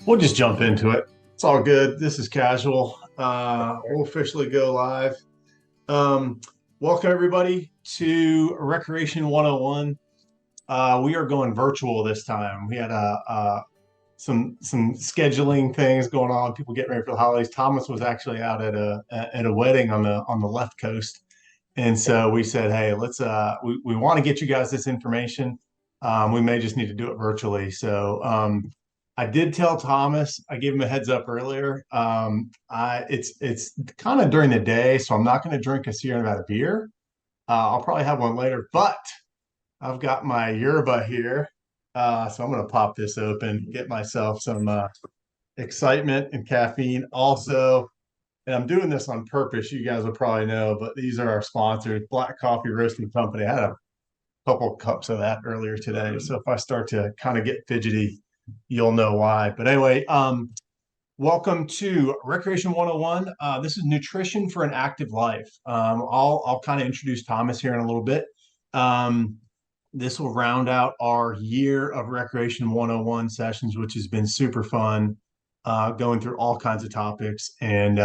We'll just jump into it. It's all good. This is casual. We'll officially go live. Um, Welcome everybody to Recreation 101. We are going virtual this time. We had some scheduling things going on. People getting ready for the holidays. Thomas was actually out at a wedding on the left coast, and so we said, hey, we want to get you guys this information. We may just need to do it virtually. So I did tell Thomas, I gave him a heads up earlier. It's kind of during the day, so I'm not going to drink a Sierra Nevada beer. I'll probably have one later, but I've got my yerba here. So I'm going to pop this open, get myself some excitement and caffeine. Also, and I'm doing this on purpose. You guys will probably know, but these are our sponsors, Black Coffee Roasting Company. I had a couple of cups of that earlier today. So if I start to kind of get fidgety, you'll know why. But anyway, welcome to Recreation 101. This is nutrition for an active life. I'll kind of introduce Thomas here in a little bit. This will round out our year of Recreation 101 sessions, which has been super fun, going through all kinds of topics. And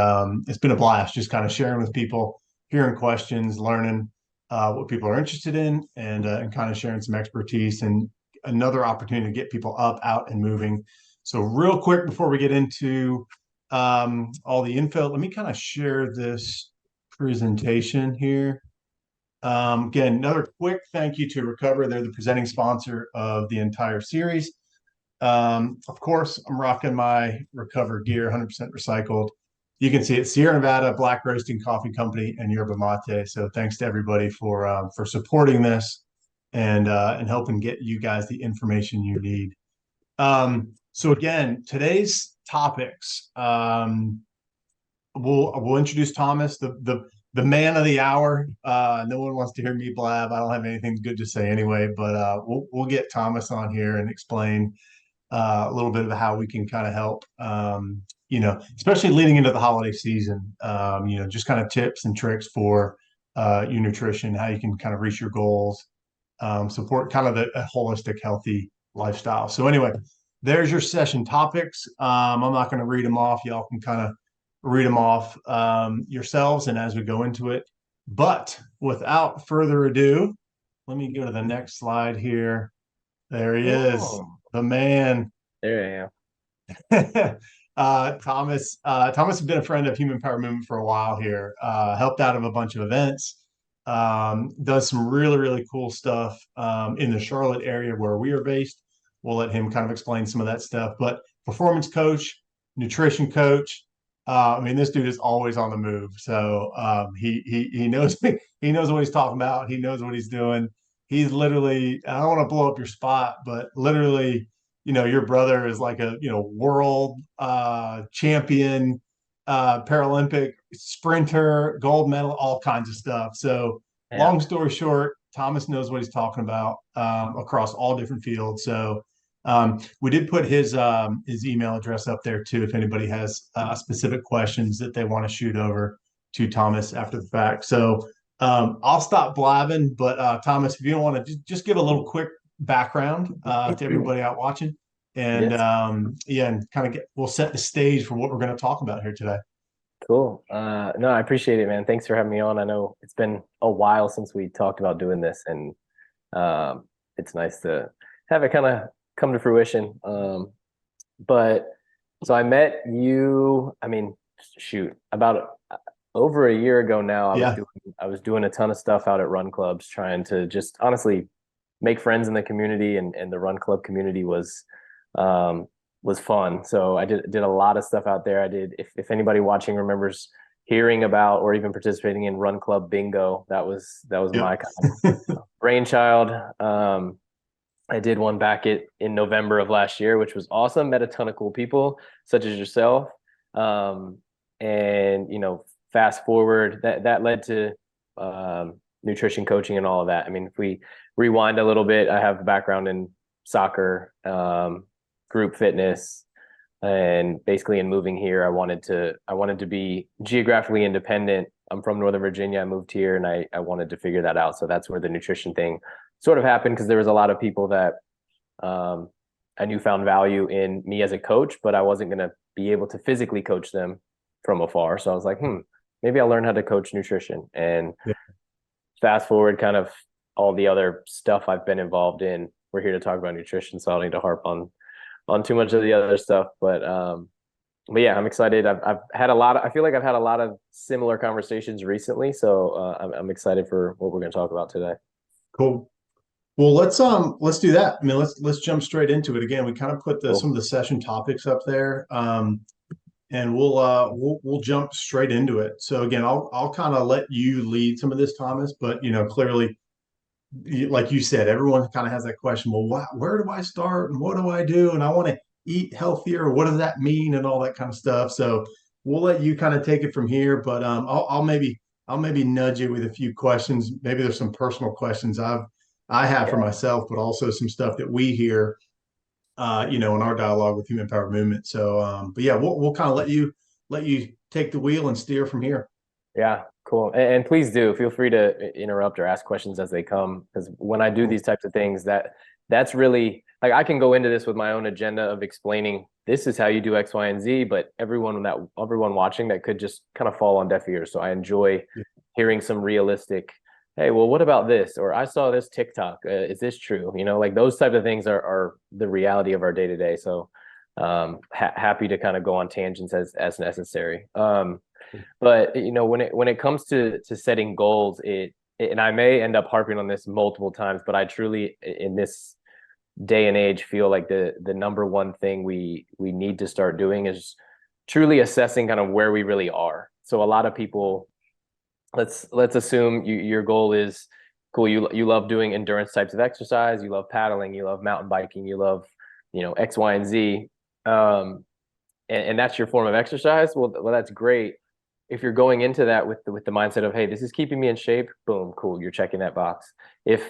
it's been a blast just kind of sharing with people, hearing questions, learning what people are interested in, and kind of sharing some expertise and another opportunity to get people up, out, and moving. So real quick before we get into all the info, let me kind of share this presentation here. Again, another quick thank you to Recover. They're the presenting sponsor of the entire series. Of course, I'm rocking my Recover gear, 100% recycled. You can see it, Sierra Nevada Black Roasting Coffee Company and Yerba Mate. So thanks to everybody for supporting this and helping get you guys the information you need. So again, today's topics. We'll introduce Thomas, the man of the hour. No one wants to hear me blab. I don't have anything good to say anyway, but we'll get Thomas on here and explain a little bit of how we can kind of help. Especially leading into the holiday season. Just kind of tips and tricks for your nutrition, how you can kind of reach your goals, support kind of a holistic, healthy lifestyle. So anyway, there's your session topics. I'm not going to read them off. Y'all can kind of read them off yourselves and as we go into it. But without further ado, let me go to the next slide here. There he is, the man. There I am. Thomas has been a friend of Human Power Movement for a while here. Helped out of a bunch of events. Does some really, really cool stuff in the Charlotte area where we are based. We'll let him kind of explain some of that stuff. But performance coach, nutrition coach. This dude is always on the move. So he knows he knows what he's talking about. He knows what he's doing. He's literally, I don't want to blow up your spot, but literally, your brother is like a world champion, Paralympic sprinter, gold medal, all kinds of stuff. So Yeah. long story short, Thomas knows what he's talking about across all different fields. So we did put his email address up there too, if anybody has specific questions that they want to shoot over to Thomas after the fact. So I'll stop blabbing, but Thomas, if you don't want to just give a little quick background to everybody out watching, and Yes. and kind of we'll set the stage for what we're going to talk about here today. Cool. No, I appreciate it, man. Thanks for having me on. I know it's been a while since we talked about doing this, and it's nice to have it kind of come to fruition. But so I met you, about over a year ago now. Yeah. I was doing a ton of stuff out at run clubs, trying to just honestly make friends in the community, and the run club community was fun. So I did a lot of stuff out there. I did, if anybody watching remembers hearing about or even participating in Run Club Bingo, that was Yep. my kind of brainchild. I did one back in November of last year, which was awesome. Met a ton of cool people, such as yourself. And fast forward, that led to nutrition coaching and all of that. I mean, if we rewind a little bit, I have a background in soccer, group fitness, and basically in moving here, I wanted to be geographically independent. I'm from Northern Virginia. I moved here and I wanted to figure that out. So that's where the nutrition thing sort of happened, because there was a lot of people that I knew found value in me as a coach, but I wasn't going to be able to physically coach them from afar. So I was like, maybe I'll learn how to coach nutrition. And Yeah. fast forward, kind of all the other stuff I've been involved in. We're here to talk about nutrition, so I don't need to harp on too much of the other stuff. But yeah, I'm excited. I've had a lot of, I feel like I've had a lot of similar conversations recently. So I'm excited for what we're going to talk about today. Cool. Well, let's do that. I mean, let's jump straight into it. Again, we kind of put some Cool. of the session topics up there, and we'll jump straight into it. So again, I'll kind of let you lead some of this, Thomas. But clearly, like you said, everyone kind of has that question. Well, where do I start, and what do I do? And I want to eat healthier. What does that mean, and all that kind of stuff. So we'll let you kind of take it from here. But I'll maybe nudge you with a few questions. Maybe there's some personal questions I have for Yeah. myself, but also some stuff that we hear, in our dialogue with Human Power Movement. So, but yeah, we'll kind of let you take the wheel and steer from here. Yeah, cool. And please do feel free to interrupt or ask questions as they come. Because when I do Cool. these types of things, that's really like I can go into this with my own agenda of explaining this is how you do X, Y, and Z, but everyone watching that could just kind of fall on deaf ears. So I enjoy Yeah. hearing some realistic, hey, well, what about this? Or I saw this TikTok. Is this true? Like those type of things are the reality of our day to day. So happy to kind of go on tangents as necessary. But when it comes to setting goals, and I may end up harping on this multiple times, but I truly in this day and age feel like the number one thing we need to start doing is truly assessing kind of where we really are. So a lot of people, let's assume your goal is cool. You love doing endurance types of exercise. You love paddling. You love mountain biking. You love X, Y, and Z. And that's your form of exercise. Well, that's great if you're going into that with the mindset of, hey, this is keeping me in shape. Boom, cool, you're checking that box. If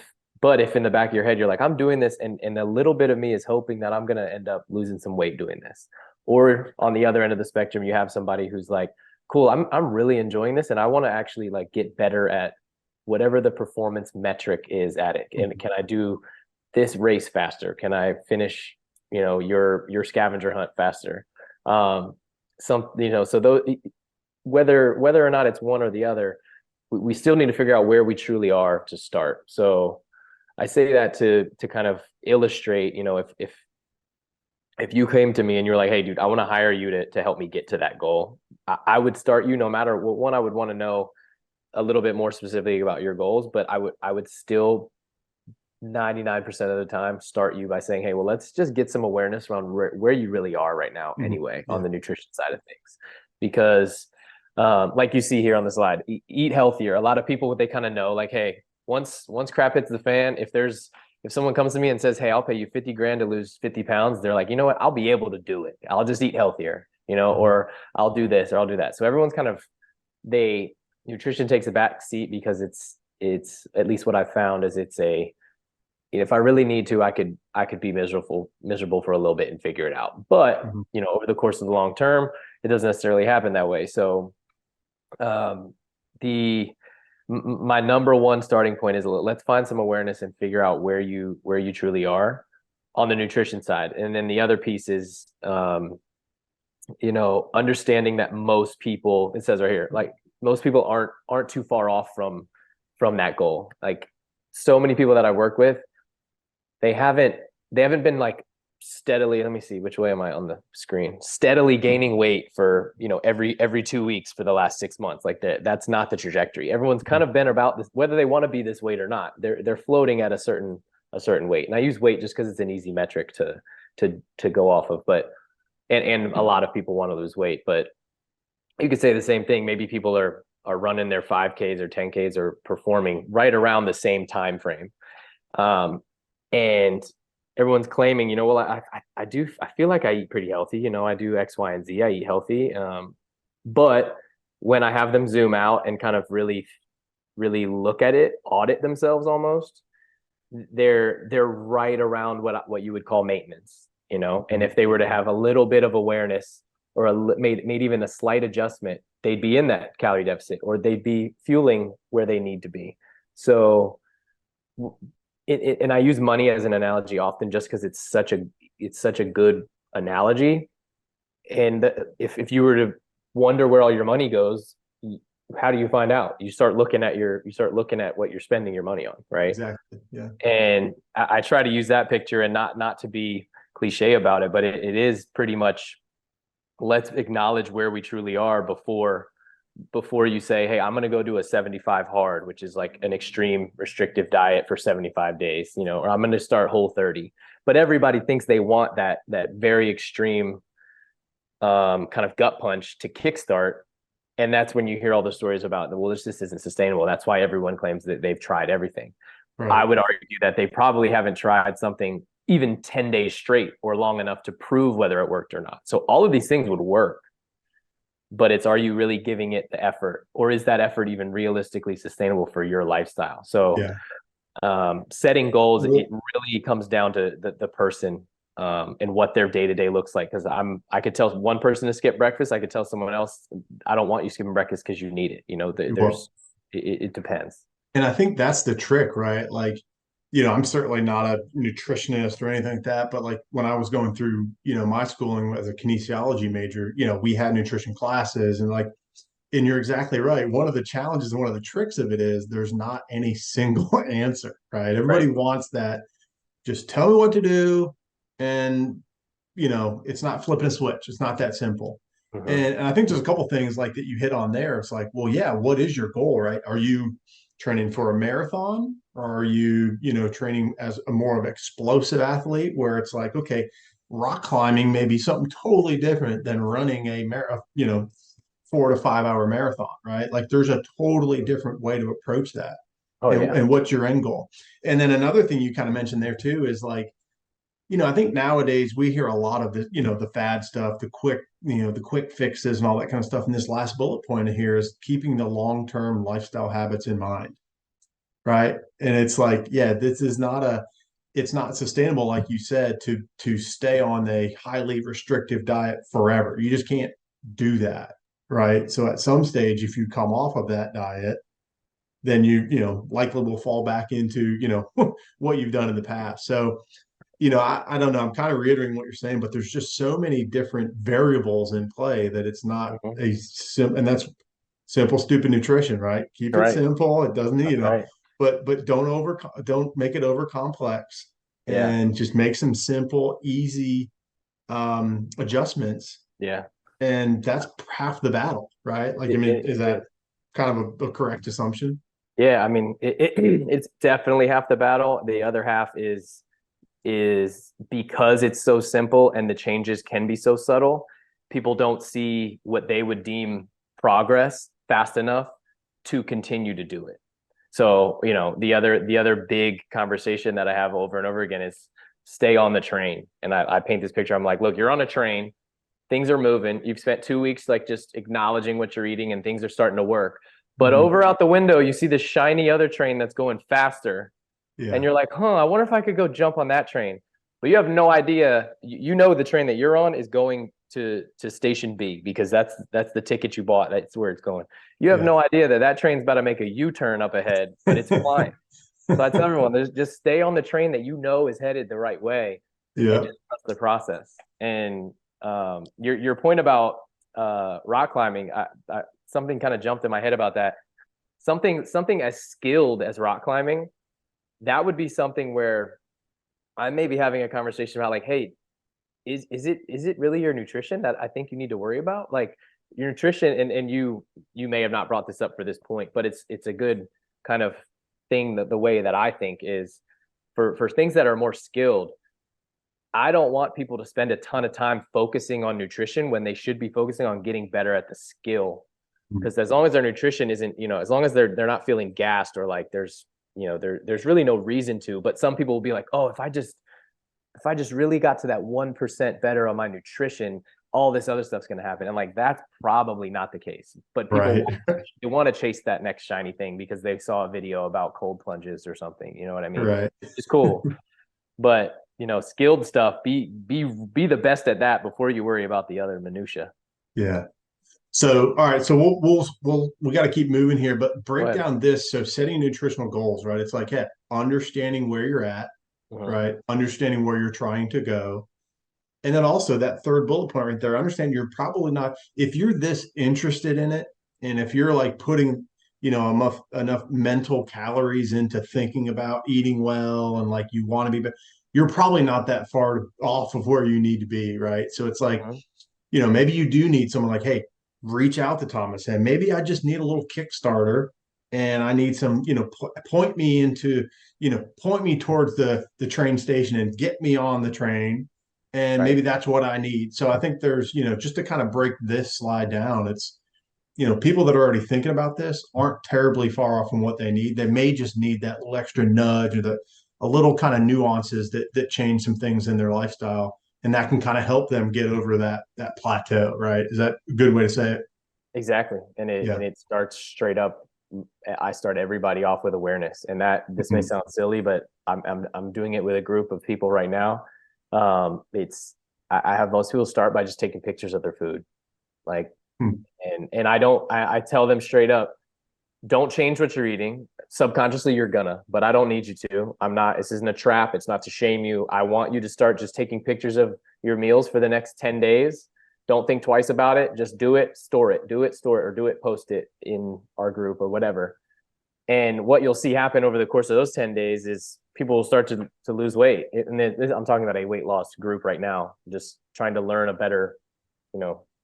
in the back of your head you're like, I'm doing this, and a little bit of me is hoping that I'm going to end up losing some weight doing this, or on the other end of the spectrum you have somebody who's like, cool, I'm really enjoying this and I want to actually like get better at whatever the performance metric is at it. And can I do this race faster? Can I finish your scavenger hunt faster? So those, whether or not it's one or the other, we still need to figure out where we truly are to start. So I say that to kind of illustrate, if you came to me and you're like, hey, dude, I want to hire you to help me get to that goal, I would start you no matter what. One, I would want to know a little bit more specifically about your goals, but I would still 99% of the time start you by saying, hey, well, let's just get some awareness around where you really are right now anyway, on Yeah. the nutrition side of things. Because like you see here on the slide, eat healthier. A lot of people, what they kind of know, like, hey, once crap hits the fan, if someone comes to me and says, hey, I'll pay you 50 grand to lose 50 pounds, they're like, you know what, I'll be able to do it. I'll just eat healthier, or I'll do this or I'll do that. So everyone's kind of, nutrition takes a back seat because it's at least what I found is if I really need to, I could be miserable for a little bit and figure it out. But over the course of the long term, it doesn't necessarily happen that way. So my number one starting point is, let's find some awareness and figure out where you truly are on the nutrition side. And then the other piece is understanding that most people, it says right here, like most people aren't too far off from that goal. Like so many people that I work with, they haven't been like steadily, let me see, which way am I on the screen, steadily gaining weight for every 2 weeks for the last 6 months. Like that's not the trajectory. Everyone's kind of been about this, whether they want to be this weight or not, they're floating at a certain weight. And I use weight just because it's an easy metric to go off of. But and a lot of people want to lose weight, but you could say the same thing. Maybe people are running their 5Ks or 10Ks or performing right around the same time frame. And everyone's claiming, well, I feel like I eat pretty healthy. I do X, Y, and Z. I eat healthy. But when I have them zoom out and kind of really, really look at it, audit themselves almost, they're right around what you would call maintenance, and if they were to have a little bit of awareness or made even a slight adjustment, they'd be in that calorie deficit or they'd be fueling where they need to be. So and I use money as an analogy often just because it's such a it's such a good analogy. And if you were to wonder where all your money goes, how do you find out? You start looking at what you're spending your money on, right? Exactly. Yeah. And I try to use that picture, and not to be cliche about it, but it is pretty much, let's acknowledge where we truly are before you say, hey, I'm going to go do a 75 hard, which is like an extreme restrictive diet for 75 days, or I'm going to start Whole30. But everybody thinks they want that very extreme kind of gut punch to kickstart. And that's when you hear all the stories about, well, this isn't sustainable. That's why everyone claims that they've tried everything. Right. I would argue that they probably haven't tried something even 10 days straight or long enough to prove whether it worked or not. So all of these things would work, but it's, are you really giving it the effort, or is that effort even realistically sustainable for your lifestyle? So setting goals, it really comes down to the person and what their day-to-day looks like. Because I could tell one person to skip breakfast. I could tell someone else, I don't want you skipping breakfast because you need it. It depends. And I think that's the trick, right? Like, I'm certainly not a nutritionist or anything like that, but like when I was going through, my schooling as a kinesiology major, we had nutrition classes, and you're exactly right. One of the challenges and one of the tricks of it is there's not any single answer, right? Everybody wants that, just tell me what to do. And, it's not flipping a switch. It's not that simple. Mm-hmm. And I think there's a couple things like that you hit on there. It's like, well, yeah, what is your goal, right? Are you training for a marathon, or are you, training as a more of an explosive athlete where it's like, okay, rock climbing may be something totally different than running a 4 to 5 hour marathon, right? Like there's a totally different way to approach that. And what's your end goal? And then another thing you kind of mentioned there too is like, I think nowadays we hear a lot of the, the fad stuff, the quick fixes and all that kind of stuff. And this last bullet point here is keeping the long-term lifestyle habits in mind, right? And it's like, yeah, it's not sustainable, like you said, to stay on a highly restrictive diet forever. You just can't do that, right? So at some stage, if you come off of that diet, then you likely will fall back into, what you've done in the past. So I don't know. I'm kind of reiterating what you're saying, but there's just so many different variables in play that it's not and that's simple, stupid nutrition, right? Keep it simple. It doesn't need, but don't make it over complex, and just make some simple, easy adjustments. Yeah. And that's half the battle, right? Like, is that kind of a correct assumption? Yeah. I mean, it's definitely half the battle. The other half is because it's so simple and the changes can be so subtle, people don't see what they would deem progress fast enough to continue to do it. So, the other big conversation that I have over and over again is stay on the train. And I paint this picture. I'm like, look, you're on a train, things are moving. You've spent 2 weeks like just acknowledging what you're eating and things are starting to work. But over out the window, you see the shiny other train that's going faster. Yeah. And you're like, I wonder if I could go jump on that train. But you have no idea. The train that you're on is going to station B because that's the ticket you bought. That's where it's going. You have no idea that train's about to make a U-turn up ahead, but it's flying. So I tell everyone, just stay on the train that is headed the right way. Yeah. And just trust the process. And your point about rock climbing, something kind of jumped in my head about that. Something as skilled as rock climbing, that would be something where I may be having a conversation about like, hey, is it really your nutrition that I think you need to worry about? Like your nutrition, and you may have not brought this up for this point, but it's a good kind of thing, that the way that I think is for things that are more skilled. I don't want people to spend a ton of time focusing on nutrition when they should be focusing on getting better at the skill. Because as long as their nutrition isn't, as long as they're not feeling gassed or like there's really no reason to, but some people will be like, oh, if I just really got to that 1% better on my nutrition, all this other stuff's going to happen. And like, that's probably not the case, but people they want to chase that next shiny thing because they saw a video about cold plunges or something. You know what I mean? Right. It's cool. But, skilled stuff, be the best at that before you worry about the other minutia. Yeah. So, all right. So we got to keep moving here, but break down this. So setting nutritional goals, right? It's like, hey, understanding where you're at, right? Understanding where you're trying to go. And then also that third bullet point right there, I understand you're probably not, if you're this interested in it, and if you're like putting, enough mental calories into thinking about eating well and like you want to be, but you're probably not that far off of where you need to be, right? So it's like, Mhm. maybe you do need someone like, hey, reach out to Thomas and maybe I just need a little Kickstarter and I need some, point me into, point me towards the train station and get me on the train. And Right. maybe that's what I need. So I think there's, just to kind of break this slide down, it's, people that are already thinking about this aren't terribly far off from what they need. They may just need that little extra nudge or a little kind of nuances that change some things in their lifestyle, and that can kind of help them get over that plateau. Right? Is that a good way to say it? Exactly. And Yeah. it starts straight up. I start everybody off with awareness. And that this may Mhm. sound silly, but I'm doing it with a group of people right now. It's I have most people start by just taking pictures of their food. Like Hmm. and I don't I tell them straight up, don't change what you're eating. Subconsciously you're gonna, but I don't need you to. I'm not, this isn't a trap. It's not to shame you. I want you to start just taking pictures of your meals for the next 10 days. Don't think twice about it. Just do it, store it, do it, store it, or do it, post it in our group or whatever. And what you'll see happen over the course of those 10 days is people will start to lose weight. And then I'm talking about a weight loss group right now, just trying to learn a better,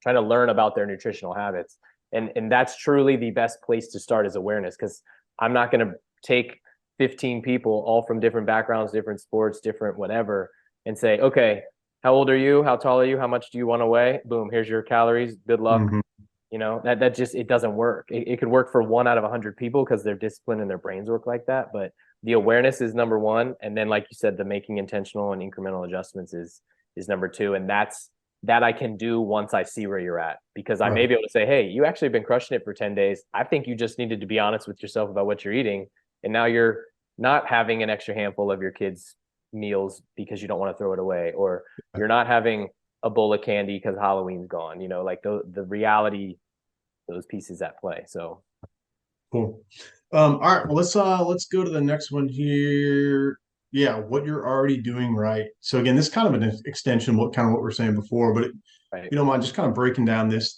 trying to learn about their nutritional habits. And that's truly the best place to start is awareness, because I'm not going to take 15 people all from different backgrounds, different sports, different whatever, and say, okay, how old are you? How tall are you? How much do you want to weigh? Boom, here's your calories. Good luck. Mhm. That just, it doesn't work. It could work for 1 out of 100 people because their discipline and their brains work like that. But the awareness is number one. And then, like you said, the making intentional and incremental adjustments is number two. And that I can do once I see where you're at, because I may Right. be able to say, hey, you actually have been crushing it for 10 days. I think you just needed to be honest with yourself about what you're eating. And now you're not having an extra handful of your kids' meals because you don't want to throw it away, or you're not having a bowl of candy because Halloween's gone, like the reality, those pieces at play. So, Cool. All right. Well, let's go to the next one here. Yeah, what you're already doing right. So again, this is kind of an extension of what we're saying before, but right. you don't mind just kind of breaking down this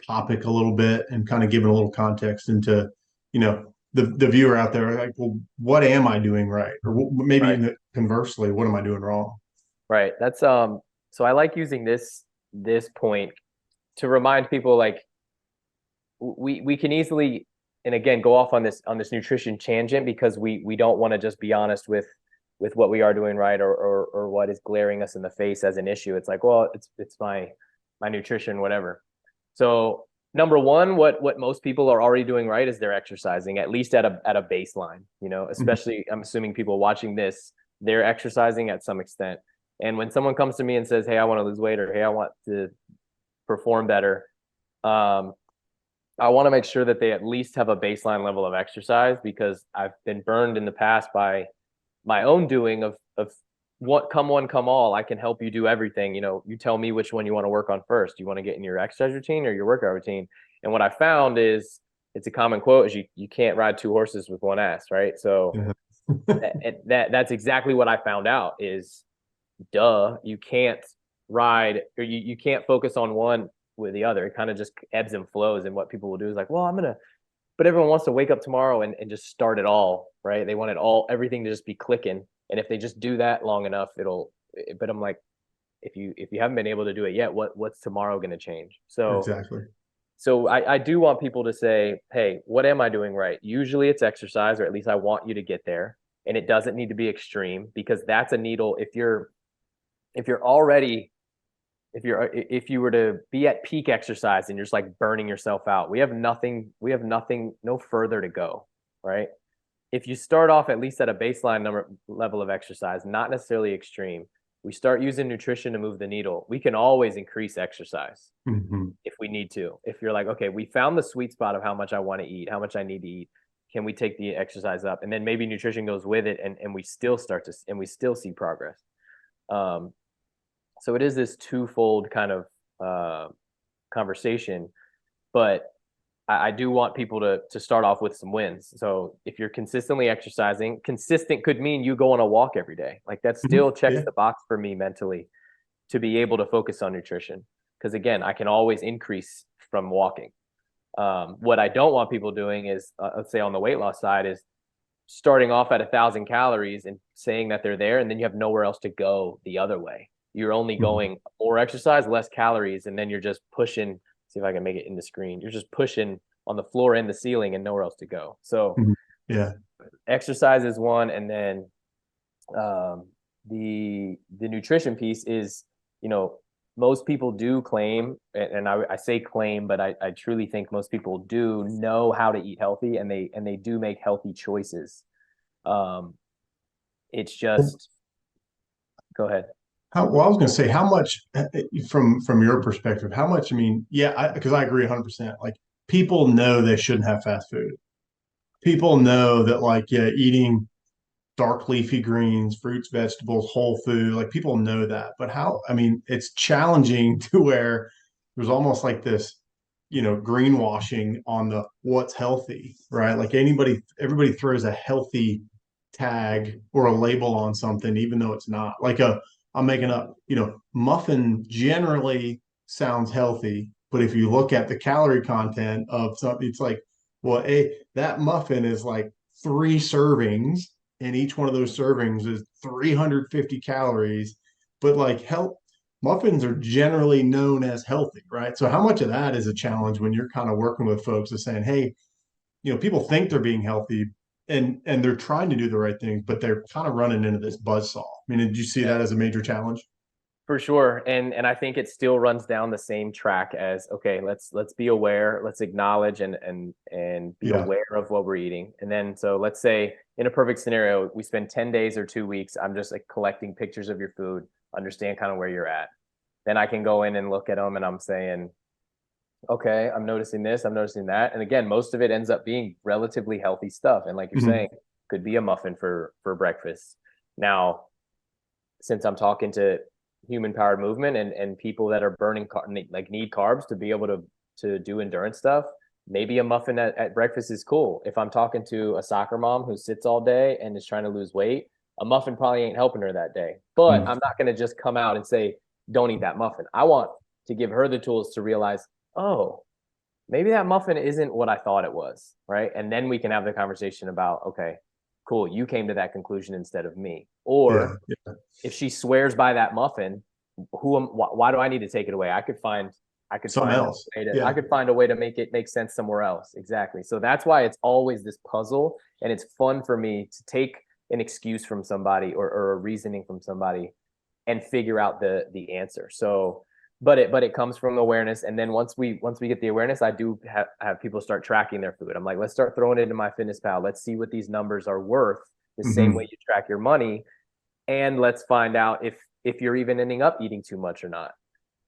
topic a little bit and kind of giving a little context into, the viewer out there, like, well, what am I doing right? Or maybe Right. even conversely, what am I doing wrong? Right. That's so I like using this point to remind people, like, we can easily, and again, go off on this nutrition tangent, because we don't want to just be honest with what we are doing right, or what is glaring us in the face as an issue. It's like, well, it's my nutrition, whatever. So number one, what most people are already doing right is they're exercising, at least at a baseline. Mhm. Especially, I'm assuming people watching this, they're exercising at some extent. And when someone comes to me and says, hey, I want to lose weight, or hey, I want to perform better, um, I want to make sure that they at least have a baseline level of exercise, because I've been burned in the past by my own doing of what, come one, come all. I can help you do everything. You tell me which one you want to work on first. You want to get in your exercise routine or your workout routine? And what I found is, it's a common quote, is you can't ride two horses with one ass, right? So Yeah. that's exactly what I found out is, duh, you can't ride, or you can't focus on one with the other. It kind of just ebbs and flows. And what people will do is like, well, but everyone wants to wake up tomorrow and just start it all, right? They want it all, everything to just be clicking. And if they just do that long enough, but I'm like, if you haven't been able to do it yet, what's tomorrow going to change? Exactly. So I do want people to say, hey, what am I doing right? Usually it's exercise, or at least I want you to get there. And it doesn't need to be extreme, because that's a needle. If you're already, if you were to be at peak exercise and you're just like burning yourself out, we have nothing, no further to go, right? If you start off at least at a baseline number level of exercise, not necessarily extreme, we start using nutrition to move the needle, we can always increase exercise Mhm. if we need to. If you're like, okay, we found the sweet spot of how much I want to eat, how much I need to eat, can we take the exercise up? And then maybe nutrition goes with it, and we still see progress. Um, so it is this twofold kind of conversation, but I do want people to start off with some wins. So if you're consistently exercising, consistent could mean you go on a walk every day. Like that Mhm. still checks Yeah. the box for me mentally. to be able to focus on nutrition. Because again, I can always increase from walking. What I don't want people doing is, let's say on the weight loss side, is starting off at 1,000 calories and saying that they're there, and then you have nowhere else to go the other way. You're only going more exercise, less calories, and then you're just pushing. See if I can make it in the screen. You're just pushing on the floor and the ceiling and nowhere else to go. So exercise is one, and then the nutrition piece is, most people do claim, and I say claim, but I truly think most people do know how to eat healthy, and they do make healthy choices. It's just, go ahead. Well, I was going to say, how much, from your perspective, how much, because I agree 100%. Like, people know they shouldn't have fast food. People know that, eating dark leafy greens, fruits, vegetables, whole food, like, people know that. But it's challenging to where there's almost like this, greenwashing on the what's healthy, right? Like, everybody throws a healthy tag or a label on something, even though it's not. I'm making up, muffin generally sounds healthy, but if you look at the calorie content of something, it's like, well, that muffin is like 3 servings, and each one of those servings is 350 calories. But muffins are generally known as healthy, right? So how much of that is a challenge when you're kind of working with folks of saying, hey, people think they're being healthy, and they're trying to do the right things, but they're kind of running into this buzzsaw. Did you see that as a major challenge? For sure. And I think it still runs down the same track as, okay, let's be aware, let's acknowledge and be aware of what we're eating. And then, so let's say in a perfect scenario, we spend 10 days or 2 weeks, I'm just collecting pictures of your food, understand kind of where you're at. Then I can go in and look at them, and I'm saying, okay, I'm noticing this, I'm noticing that. And again, most of it ends up being relatively healthy stuff. And like you're saying, could be a muffin for breakfast. Now, since I'm talking to human powered movement and people that are burning, need carbs to be able to do endurance stuff, maybe a muffin at breakfast is cool. If I'm talking to a soccer mom who sits all day and is trying to lose weight, a muffin probably ain't helping her that day. But I'm not going to just come out and say, don't eat that muffin. I want to give her the tools to realize, oh, maybe that muffin isn't what I thought it was, right? And then we can have the conversation about, okay, cool, you came to that conclusion instead of me. Or if she swears by that muffin, why do I need to take it away? I could find I could find a way to make it make sense somewhere else. Exactly. So that's why it's always this puzzle, and it's fun for me to take an excuse from somebody or a reasoning from somebody and figure out the answer. So but it comes from awareness. And then once we get the awareness, I do have people start tracking their food. I'm like, let's start throwing it into my fitness pal. Let's see what these numbers are worth, the same way you track your money. And let's find out if you're even ending up eating too much or not,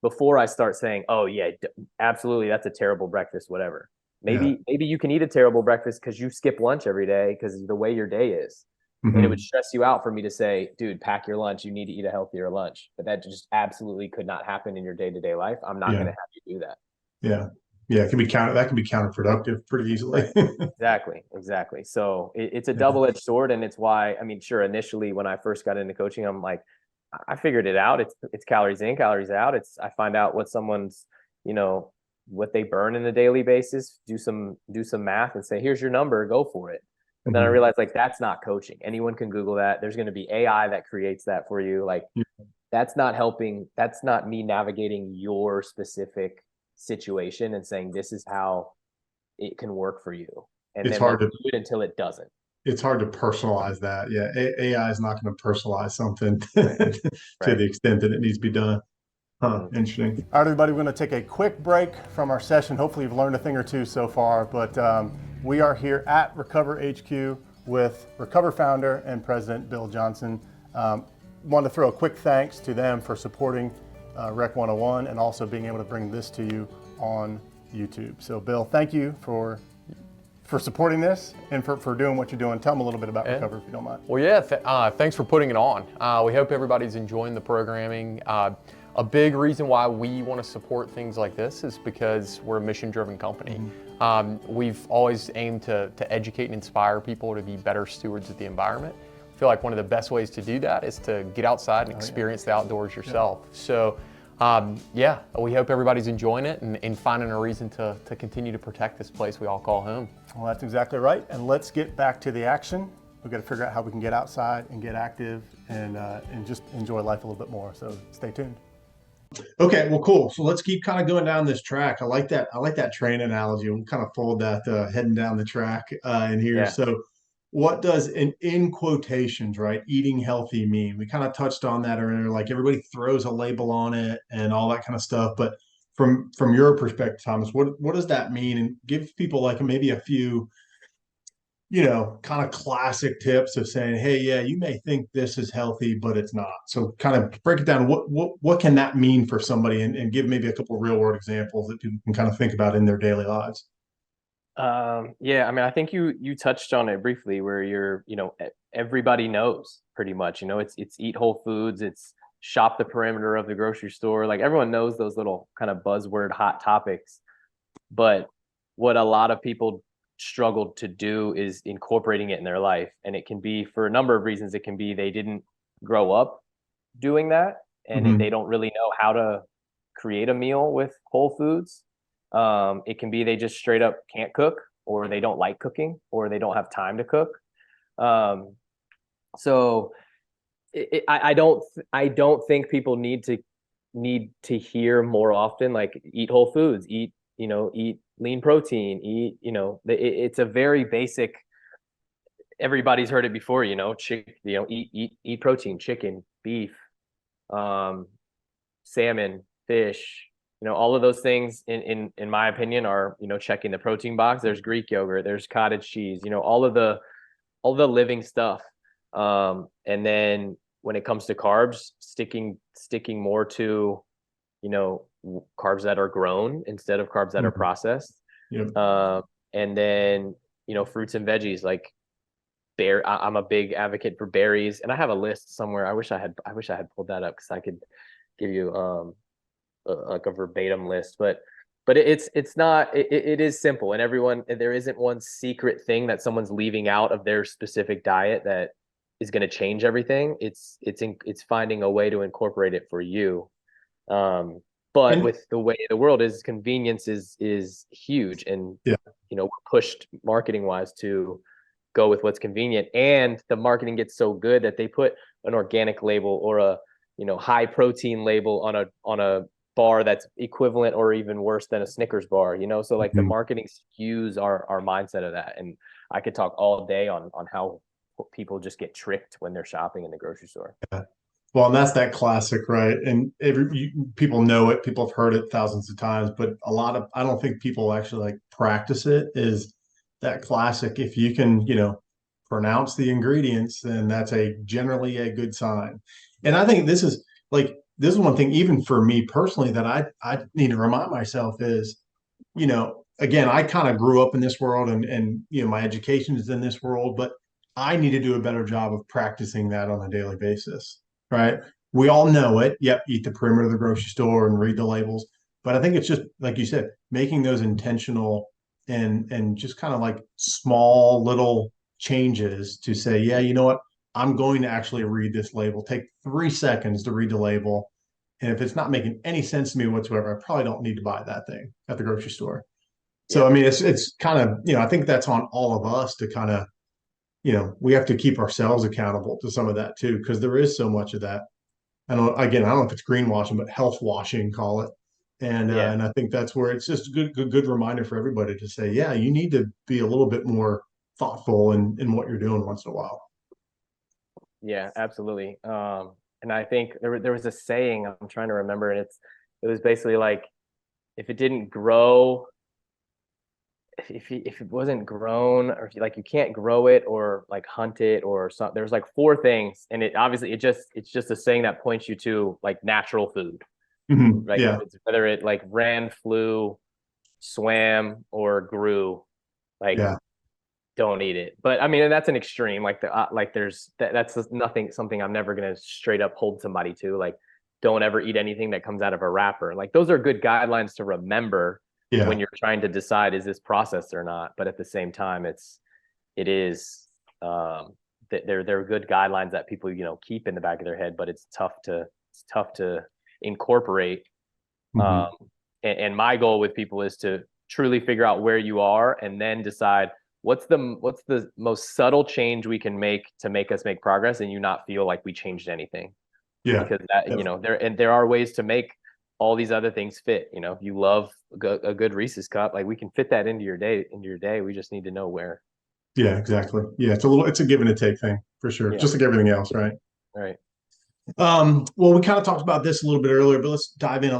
before I start saying, oh yeah, absolutely, that's a terrible breakfast, whatever. Maybe you can eat a terrible breakfast because you skip lunch every day because of the way your day is. And it would stress you out for me to say, dude, pack your lunch. You need to eat a healthier lunch. But that just absolutely could not happen in your day-to-day life. I'm not going to have you do that. It can be that can be counterproductive pretty easily. Exactly. So it's a double-edged sword. And it's why, sure, initially when I first got into coaching, I'm like, I figured it out. It's calories in, calories out. I find out what someone's, what they burn on a daily basis, do some math and say, here's your number, go for it. And then I realized, that's not coaching. Anyone can Google that. There's going to be AI that creates that for you. That's not helping. That's not me navigating your specific situation and saying, this is how it can work for you. And it's hard to do it until it doesn't. It's hard to personalize that. Yeah. AI is not going to personalize something to the extent that it needs to be done. Interesting. All right, everybody, we're going to take a quick break from our session. Hopefully you've learned a thing or two so far, but we are here at Recover HQ with Recover founder and president Bill Johnson. Wanted to throw a quick thanks to them for supporting Rec 101 and also being able to bring this to you on YouTube. So Bill, thank you for supporting this and for doing what you're doing. Tell them a little bit about Recover, if you don't mind. Well, thanks for putting it on. We hope everybody's enjoying the programming. A big reason why we want to support things like this is because we're a mission-driven company. We've always aimed to educate and inspire people to be better stewards of the environment. feel like one of the best ways to do that is to get outside and experience the outdoors yourself. Yeah. So yeah, we hope everybody's enjoying it and finding a reason to continue to protect this place we all call home. Well, that's exactly right. And let's get back to the action. We've got to figure out how we can get outside and get active and just enjoy life a little bit more. So stay tuned. Okay, well, cool. So let's keep kind of going down this track. I like that. I like that train analogy. We'll kind of fold that heading down the track in here. Yeah. So what does in quotations, right, eating healthy mean? We kind of touched on that earlier. Like everybody throws a label on it and all that kind of stuff. But from your perspective, Thomas, what does that mean? And give people like maybe a few, kind of classic tips of saying, hey, yeah, you may think this is healthy, but it's not. So kind of break it down. What can that mean for somebody and give maybe a couple of real world examples that people can kind of think about in their daily lives. Yeah, I mean, I think you touched on it briefly where everybody knows pretty much, it's eat whole foods, it's shop the perimeter of the grocery store. Like everyone knows those little kind of buzzword hot topics. But what a lot of people struggled to do is incorporating it in their life. And it can be for a number of reasons. It can be they didn't grow up doing that and they don't really know how to create a meal with whole foods. It can be they just straight up can't cook, or they don't like cooking, or they don't have time to cook. So I don't think people need to hear more often, like eat whole foods, eat lean protein, it's a very basic, everybody's heard it before, eat protein, chicken, beef, salmon, fish, all of those things in my opinion are, checking the protein box. There's Greek yogurt, there's cottage cheese, all the living stuff. And then when it comes to carbs, sticking more to, carbs that are grown instead of carbs that are processed. Yep. And then, fruits and veggies, like I'm a big advocate for berries, and I have a list somewhere. I wish I had pulled that up because I could give you like a verbatim list, but it's not, it is simple, and there isn't one secret thing that someone's leaving out of their specific diet that is going to change everything. It's finding a way to incorporate it for you. But with the way the world is, convenience is huge, and we're pushed marketing wise to go with what's convenient, and the marketing gets so good that they put an organic label or a high protein label on a bar that's equivalent or even worse than a Snickers bar, so like the marketing skews our mindset of that. And I could talk all day on how people just get tricked when they're shopping in the grocery store. Yeah. Well, and that's that classic, right? And people know it, people have heard it thousands of times, but I don't think people actually like practice it, is that classic. If you can, pronounce the ingredients, then that's generally a good sign. And I think this is one thing, even for me personally, that I need to remind myself is, again, I kind of grew up in this world and my education is in this world, but I need to do a better job of practicing that on a daily basis, right? We all know it. Yep, eat the perimeter of the grocery store and read the labels. But I think it's just, like you said, making those intentional and just kind of like small little changes to say, yeah, you know what? I'm going to actually read this label. Take 3 seconds to read the label. And if it's not making any sense to me whatsoever, I probably don't need to buy that thing at the grocery store. So, I mean, it's kind of, I think that's on all of us to kind of, we have to keep ourselves accountable to some of that too, because there is so much of that. I don't know if it's greenwashing, but health washing, call it. And I think that's where it's just a good reminder for everybody to say, yeah, you need to be a little bit more thoughtful in what you're doing once in a while. Yeah, absolutely. And I think there was a saying, I'm trying to remember, and it was basically like, if it didn't grow, if it wasn't grown, or if you can't grow it or like hunt it or something, there's like 4 things, and it's just a saying that points you to like natural food, right? Yeah. Whether it like ran, flew, swam, or grew, don't eat it. But I mean, and that's an extreme. Like that's just something I'm never gonna straight up hold somebody to. Like, don't ever eat anything that comes out of a wrapper. Like, those are good guidelines to remember when you're trying to decide, is this processed or not. But at the same time, it is they're good guidelines that people, keep in the back of their head, but it's tough to incorporate. Mhm. And my goal with people is to truly figure out where you are and then decide what's the most subtle change we can make to make us make progress and you not feel like we changed anything. Yeah. Because that, there are ways to make all these other things fit. If you love a good Reese's cup, like we can fit that into your day. We just need to know where. Yeah, exactly. Yeah, it's a give and a take thing for sure. Yeah. Just like everything else, right? Right. Well, we kind of talked about this a little bit earlier, but let's dive in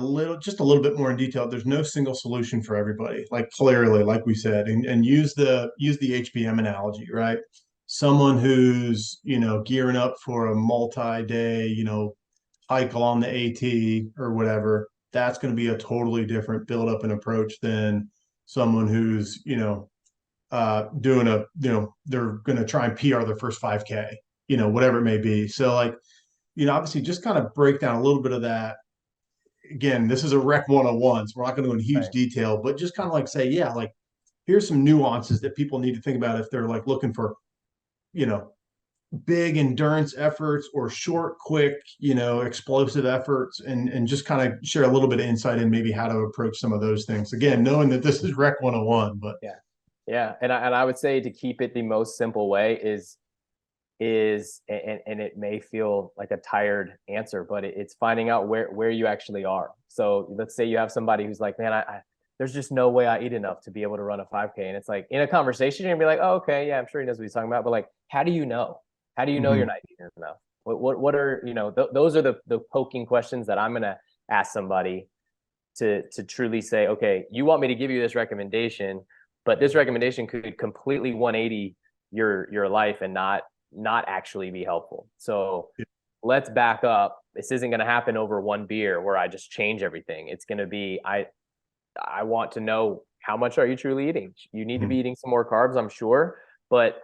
just a little bit more in detail. There's no single solution for everybody, like clearly, like we said, and use the HBM analogy, right? Someone who's, gearing up for a multi-day, hike along the AT or whatever, that's going to be a totally different build up and approach than someone who's, doing they're going to try and PR their first 5K, whatever it may be. So like, obviously just kind of break down a little bit of that. Again, this is a Rec 101, so we're not going to go in huge detail, but just kind of like say, yeah, like here's some nuances that people need to think about if they're like looking for, big endurance efforts or short, quick, explosive efforts, and just kind of share a little bit of insight in maybe how to approach some of those things. Again, knowing that this is Rec 101, but yeah. And I would say to keep it the most simple way is and it may feel like a tired answer, but it's finding out where you actually are. So let's say you have somebody who's like, man, I there's just no way I eat enough to be able to run a 5K. And it's like in a conversation, you're gonna be like, oh, okay, yeah, I'm sure he knows what he's talking about. But like, how do you know? How do you know you're not eating enough? What are, those are the poking questions that I'm gonna ask somebody to truly say, okay, you want me to give you this recommendation, but this recommendation could completely 180 your life and not actually be helpful. So let's back up. This isn't going to happen over one beer where I just change everything. It's going to be, I want to know, how much are you truly eating? You need to be eating some more carbs, I'm sure, but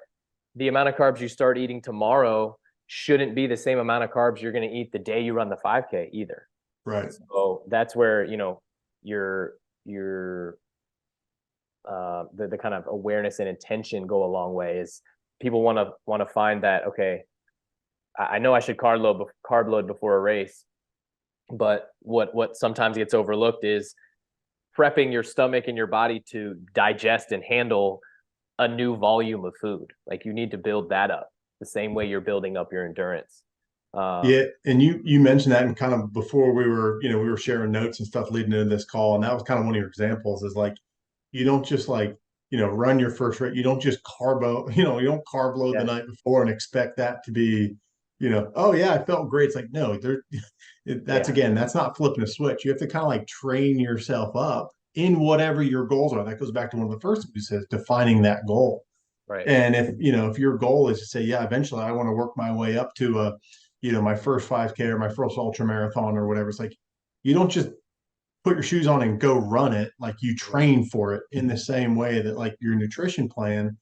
the amount of carbs you start eating tomorrow shouldn't be the same amount of carbs you're going to eat the day you run the 5K either. right. So that's where, your the kind of awareness and intention go a long way. Is people want to find that, okay, I know I should carb load before a race, but what sometimes gets overlooked is prepping your stomach and your body to digest and handle a new volume of food. Like you need to build that up the same way you're building up your endurance. Yeah, and you mentioned that, and kind of before we were sharing notes and stuff leading into this call, and that was kind of one of your examples. Is like you don't just like run your first race. You don't just you don't carb load the night before and expect that to be oh yeah, I felt great. It's like no, that's not flipping a switch. You have to kind of like train yourself up in whatever your goals are. That goes back to one of the first things you said, defining that goal. Right. And if your goal is to say, yeah, eventually I want to work my way up to my first 5K or my first ultra marathon or whatever, it's like you don't just put your shoes on and go run it. Like you train for it in the same way that like your nutrition plan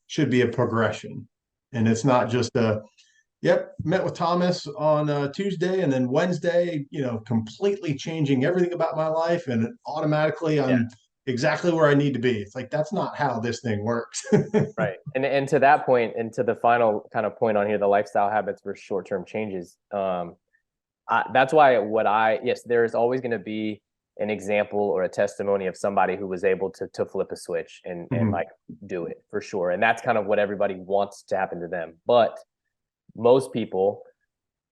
should be a progression. And it's not just met with Thomas on Tuesday and then Wednesday, completely changing everything about my life and automatically I'm exactly where I need to be. It's like, that's not how this thing works. Right. And to that point, and to the final kind of point on here, the lifestyle habits versus short-term changes. That's why yes, there's always going to be an example or a testimony of somebody who was able to flip a switch and like do it for sure. And that's kind of what everybody wants to happen to them. But most people,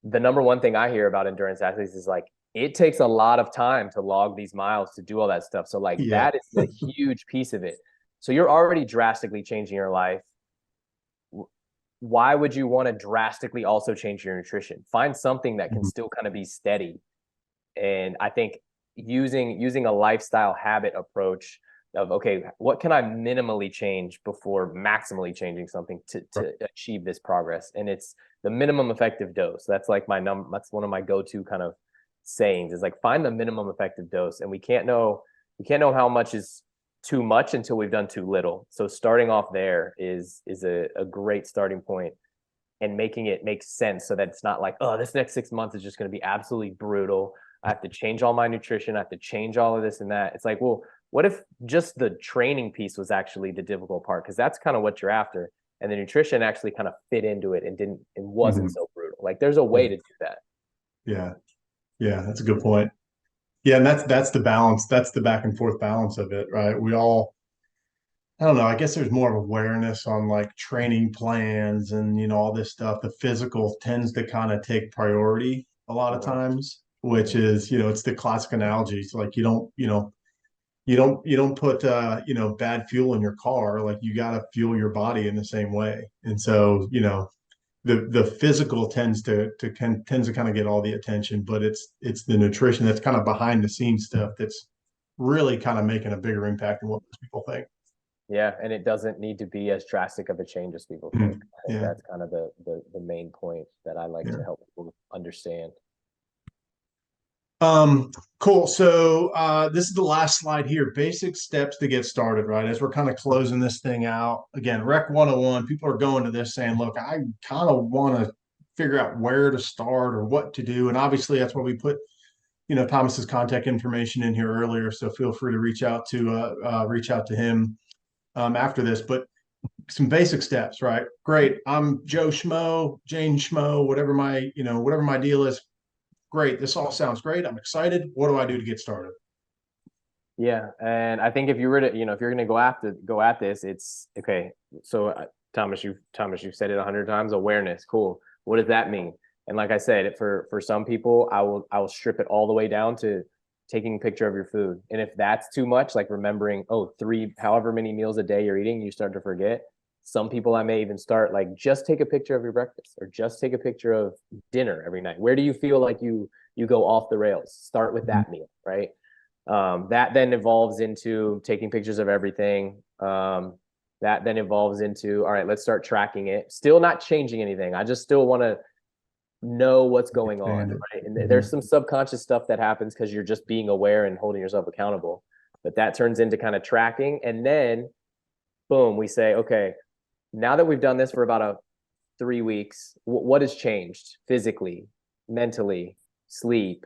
the number one thing I hear about endurance athletes is like, it takes a lot of time to log these miles, to do all that stuff. So like that is a huge piece of it. So you're already drastically changing your life. Why would you want to drastically also change your nutrition? Find something that can still kind of be steady. And I think using a lifestyle habit approach of, okay, what can I minimally change before maximally changing something to achieve this progress? And it's the minimum effective dose. That's like that's one of my go-to kind of sayings, is like, find the minimum effective dose. And we can't know how much is too much until we've done too little. So starting off there is a great starting point, and making it make sense so that it's not like, oh, this next 6 months is just going to be absolutely brutal. I have to change all my nutrition. I have to change all of this and that. It's like, well, what if just the training piece was actually the difficult part? Because that's kind of what you're after. and the nutrition actually kind of fit into it and wasn't so brutal. Like there's a way to do that. Yeah. Yeah. That's a good point. Yeah. And that's the balance. That's the back and forth balance of it, right? I don't know. I guess there's more of awareness on like training plans and, all this stuff. The physical tends to kind of take priority a lot of times, which is, it's the classic analogy. It's like you don't put bad fuel in your car. Like you got to fuel your body in the same way. And so, the physical tends to kind of get all the attention, but it's the nutrition that's kind of behind the scenes stuff that's really kind of making a bigger impact than what most people think. Yeah, and it doesn't need to be as drastic of a change as people think. I think Yeah. that's kind of the main point that I like to help people understand. Cool. So this is the last slide here. Basic steps to get started, right? As we're kind of closing this thing out. Again, Rec 101, people are going to this saying, look, I kind of want to figure out where to start or what to do. And obviously that's why we put, Thomas's contact information in here earlier. So feel free to reach out to him after this. But some basic steps, right? Great. I'm Joe Schmo, Jane Schmo, whatever my deal is. Great. This all sounds great. I'm excited. What do I do to get started? Yeah, and I think if you were to, if you're going to go at this, it's okay. So Thomas, you've said it 100 times. Awareness, cool. What does that mean? And like I said, for some people, I will strip it all the way down to taking a picture of your food. And if that's too much, like remembering, however many meals a day you're eating, you start to forget. Some people I may even start like just take a picture of your breakfast or just take a picture of dinner every night. Where do you feel like you go off the rails? Start with that meal, right? That then evolves into taking pictures of everything. That then evolves into, all right, let's start tracking it. Still not changing anything. I just still want to know what's going on, right? And there's some subconscious stuff that happens because you're just being aware and holding yourself accountable. But that turns into kind of tracking. And then, boom, we say, okay, now that we've done this for about 3 weeks, what has changed physically, mentally, sleep,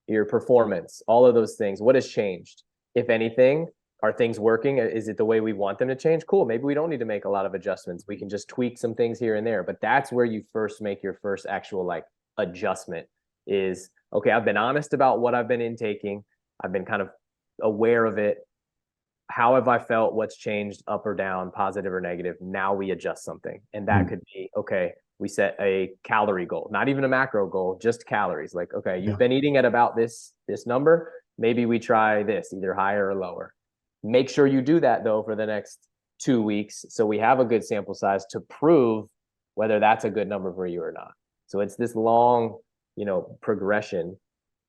your performance, all of those things? What has changed? If anything, are things working? Is it the way we want them to change? Cool. Maybe we don't need to make a lot of adjustments. We can just tweak some things here and there. But that's where you first make your first actual like adjustment is, okay, I've been honest about what I've been intaking. I've been kind of aware of it. How have I felt? What's changed up or down, positive or negative? Now we adjust something. And that could be, okay, we set a calorie goal, not even a macro goal, just calories. Like, okay, you've been eating at about this number. Maybe we try this, either higher or lower. Make sure you do that though for the next 2 weeks. So we have a good sample size to prove whether that's a good number for you or not. So it's this long, progression.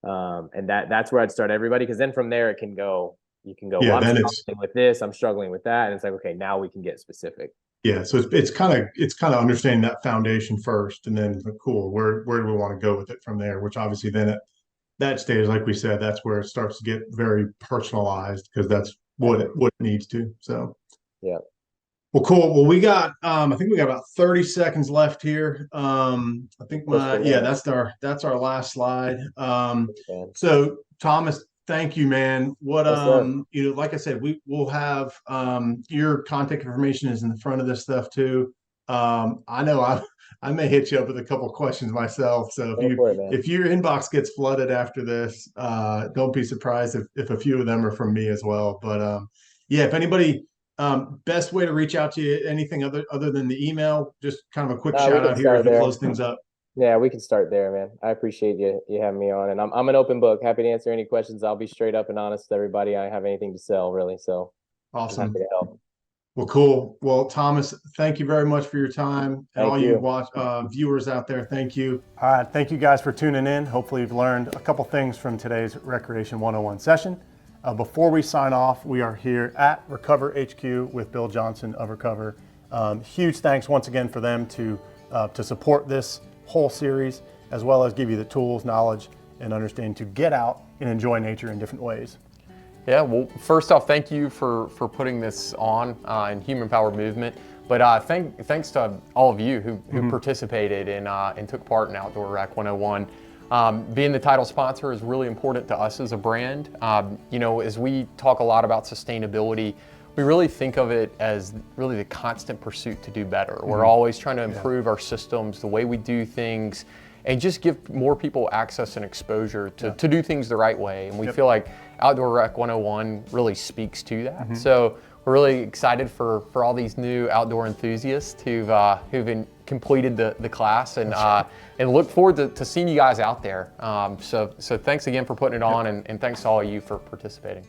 And that's where I'd start everybody. Cause then from there it can go, you can go, I'm struggling with this, I'm struggling with that. And it's like, okay, now we can get specific. Yeah. So it's kind of understanding that foundation first, and then cool, where do we want to go with it from there? Which obviously then at that stage, like we said, that's where it starts to get very personalized because that's what it needs to. So yeah. Well, cool. Well, we got I think we got about 30 seconds left here. I think that's our last slide. So Thomas, thank you, man. What like I said, we'll have your contact information is in the front of this stuff too. I know I may hit you up with a couple of questions myself. So if your inbox gets flooded after this, don't be surprised if a few of them are from me as well. But yeah, if anybody best way to reach out to you, anything other than the email, just kind of a quick shout out here as we close things up. Yeah, we can start there, man. I appreciate you having me on, and I'm an open book. Happy to answer any questions. I'll be straight up and honest with everybody. I have anything to sell, really. So awesome. I'm happy to help. Well, cool. Well, Thomas, thank you very much for your time, and all you viewers out there. Thank you. All right, thank you guys for tuning in. Hopefully, you've learned a couple things from today's Recreation 101 session. Before we sign off, we are here at Recover HQ with Bill Johnson of Recover. Huge thanks once again for them to support this whole series, as well as give you the tools, knowledge, and understanding to get out and enjoy nature in different ways. Yeah, well, first off, thank you for putting this on in Human Power Movement. But thanks to all of you who participated and took part in Outdoor Rec 101. Being the title sponsor is really important to us as a brand. As we talk a lot about sustainability, we really think of it as really the constant pursuit to do better. We're always trying to improve our systems, the way we do things, and just give more people access and exposure to do things the right way. And we feel like Outdoor Rec 101 really speaks to that. So we're really excited for all these new outdoor enthusiasts who've completed the class, and look forward to seeing you guys out there. So thanks again for putting it on, and thanks to all of you for participating.